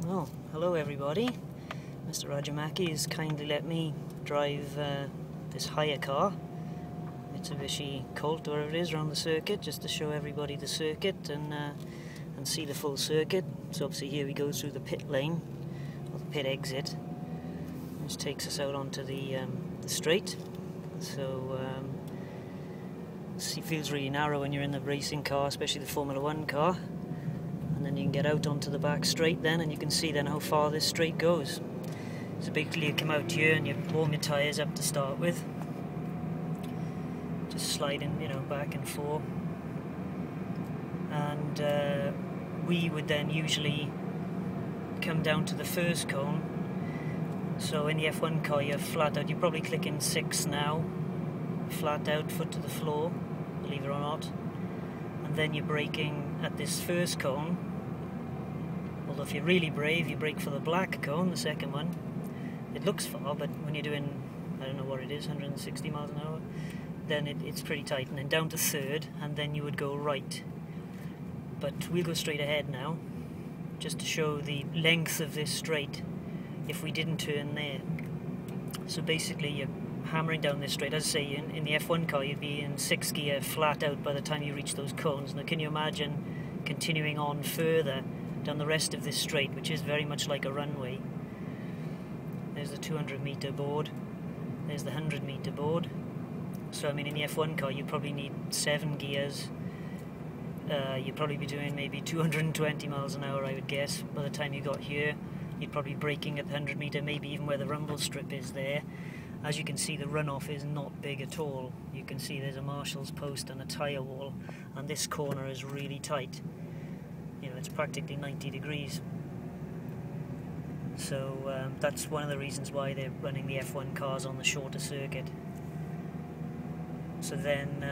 Well, hello everybody. Mr. Rajamaki has kindly let me drive this hire car, Mitsubishi Colt, wherever it is, around the circuit, just to show everybody the circuit and see the full circuit. So obviously here we go through the pit lane, or the pit exit, which takes us out onto the straight. So it feels really narrow when you're in the racing car, especially the Formula 1 car. And then you can get out onto the back straight then, and you can see then how far this straight goes. So basically you come out here and you warm your tyres up to start with, just sliding, back and forth. And we would then usually come down to the first cone. So in the F1 car you're flat out, you're probably clicking 6 now, flat out, foot to the floor, believe it or not. And then you're braking at this first cone. Although if you're really brave, you brake for the black cone, the second one. It looks far, but when you're doing, I don't know what it is, 160 miles an hour, then it's pretty tight. And then down to third, and then you would go right. But we'll go straight ahead now, just to show the length of this straight if we didn't turn there. So basically you're hammering down this straight. As I say, in the F1 car you'd be in 6th gear flat out by the time you reach those cones. Now can you imagine continuing on further down the rest of this straight, which is very much like a runway. There's the 200 metre board, there's the 100 metre board. So I mean in the F1 car you probably need 7 gears. You'd probably be doing maybe 220 miles an hour, I would guess. By the time you got here you'd probably be braking at the 100 metre, maybe even where the rumble strip is there. As you can see, the runoff is not big at all. You can see there's a marshal's post and a tyre wall, and this corner is really tight. It's practically 90 degrees. So that's one of the reasons why they're running the F1 cars on the shorter circuit. So then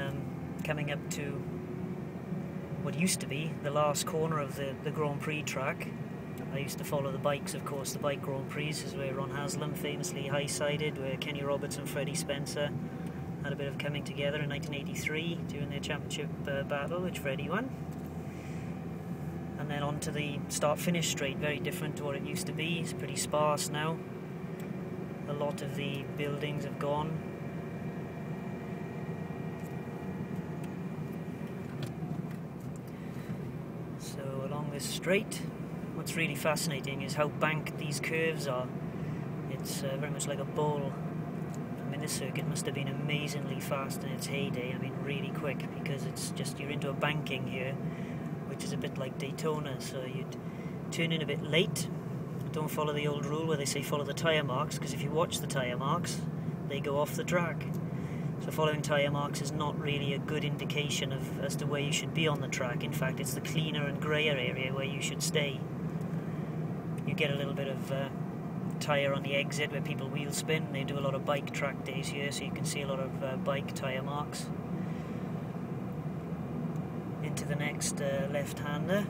coming up to what used to be the last corner of the Grand Prix track, I used to follow the bikes, of course. The bike Grand Prix is where Ron Haslam famously high-sided, where Kenny Roberts and Freddie Spencer had a bit of coming together in 1983 during their championship battle, which Freddie won. And then on to the start-finish straight, very different to what it used to be. It's pretty sparse now. A lot of the buildings have gone. So along this straight, what's really fascinating is how banked these curves are. It's very much like a bowl. I mean, this circuit must have been amazingly fast in its heyday. I mean, really quick, because it's just, you're into a banking here, which is a bit like Daytona. So you'd turn in a bit late. Don't follow the old rule where they say follow the tyre marks, because if you watch the tyre marks, they go off the track. So following tyre marks is not really a good indication as to where you should be on the track. In fact, it's the cleaner and greyer area where you should stay. You get a little bit of tyre on the exit where people wheel spin. They do a lot of bike track days here, so you can see a lot of bike tyre marks. Into the next left-hander.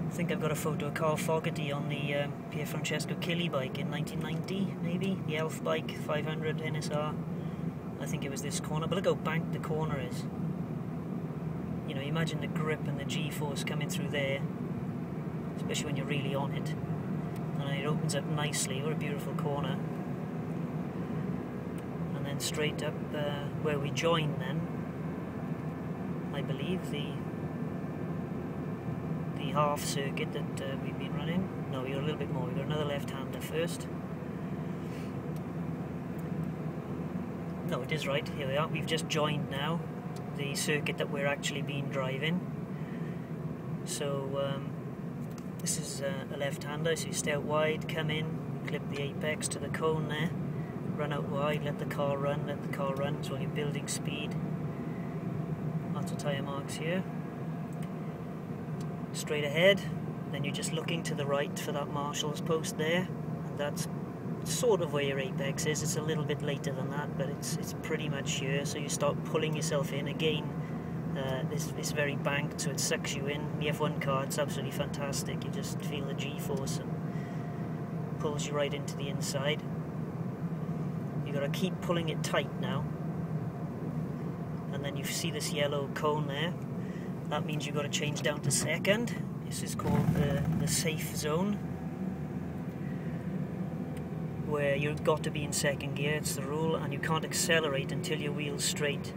I think I've got a photo of Carl Fogarty on the Pier Francesco Killy bike in 1990, maybe, the Elf bike 500 NSR. I think it was this corner, but look how banked the corner is. Imagine the grip and the G-force coming through there, especially when you're really on it. And it opens up nicely. What a beautiful corner. And then straight up where we join then, I believe, the half circuit that we've been running. No, we got a little bit more. We got another left-hander first. No, it is right. Here we are. We've just joined now the circuit that we're actually been driving. So this is a left-hander. So you stay out wide, come in, clip the apex to the cone there, run out wide, let the car run. So while you're building speed. Lots of tyre marks here. Straight ahead, then you're just looking to the right for that marshal's post there, and that's sort of where your apex is. It's a little bit later than that, but it's pretty much here. So you start pulling yourself in again. It's very banked, so it sucks you in. The F1 car, it's absolutely fantastic. You just feel the G-force and pulls you right into the inside. You've got to keep pulling it tight now. And then you see this yellow cone there. That means you've got to change down to second. This is called the safe zone, where you've got to be in second gear, it's the rule, and you can't accelerate until your wheel's straight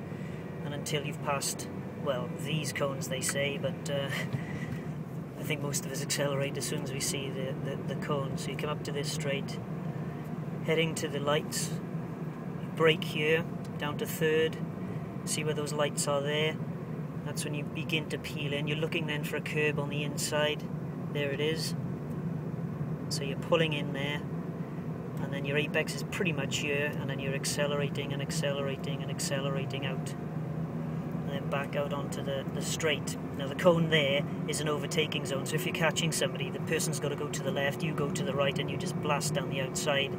and until you've passed, well, these cones they say, but I think most of us accelerate as soon as we see the cone. So you come up to this straight, heading to the lights, you brake here, down to third, see where those lights are there. That's when you begin to peel in. You're looking then for a curb on the inside. There it is. So you're pulling in there, and then your apex is pretty much here, and then you're accelerating and accelerating and accelerating out. And then back out onto the straight. Now the cone there is an overtaking zone, so if you're catching somebody, the person's got to go to the left, you go to the right, and you just blast down the outside.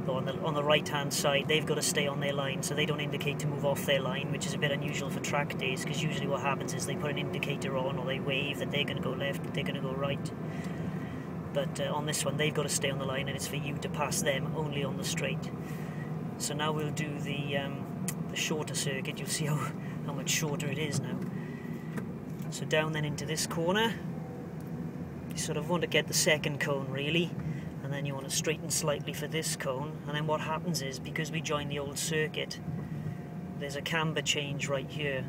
Or on the right hand side, they've got to stay on their line, so they don't indicate to move off their line, which is a bit unusual for track days, because usually what happens is they put an indicator on, or they wave that they're going to go left, they're going to go right. But on this one, they've got to stay on the line, and it's for you to pass them only on the straight. So now we'll do the shorter circuit. You'll see how much shorter it is now. So down then into this corner, you sort of want to get the second cone really, and then you want to straighten slightly for this cone. And then what happens is, because we joined the old circuit, there's a camber change right here,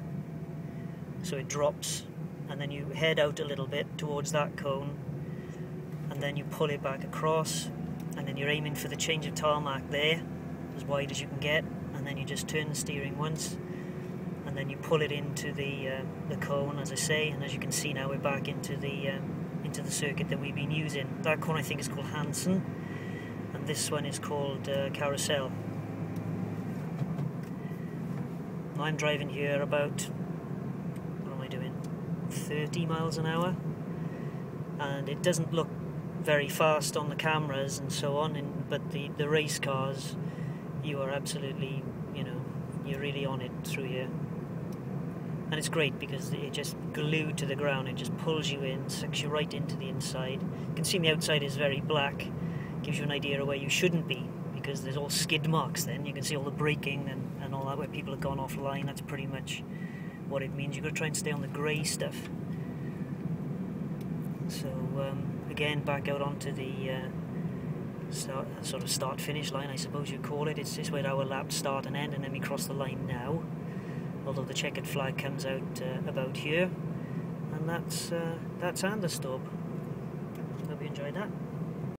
so it drops, and then you head out a little bit towards that cone, and then you pull it back across, and then you're aiming for the change of tarmac there, as wide as you can get, and then you just turn the steering once, and then you pull it into the cone, as I say. And as you can see now, we're back into the circuit that we've been using. That cone I think is called Hansen, and this one is called Carousel. I'm driving here about, what am I doing, 30 miles an hour, and it doesn't look very fast on the cameras and so on, but the race cars, you are absolutely, you're really on it through here. And it's great because it just glued to the ground, it just pulls you in, sucks you right into the inside. You can see the outside is very black, gives you an idea of where you shouldn't be, because there's all skid marks then. You can see all the braking and all that, where people have gone offline. That's pretty much what it means. You've got to try and stay on the grey stuff. So again, back out onto the sort of start-finish line, I suppose you'd call it. It's where our laps start and end, and then we cross the line now. Although the checkered flag comes out about here, and that's Anderstorp. Hope you enjoyed that.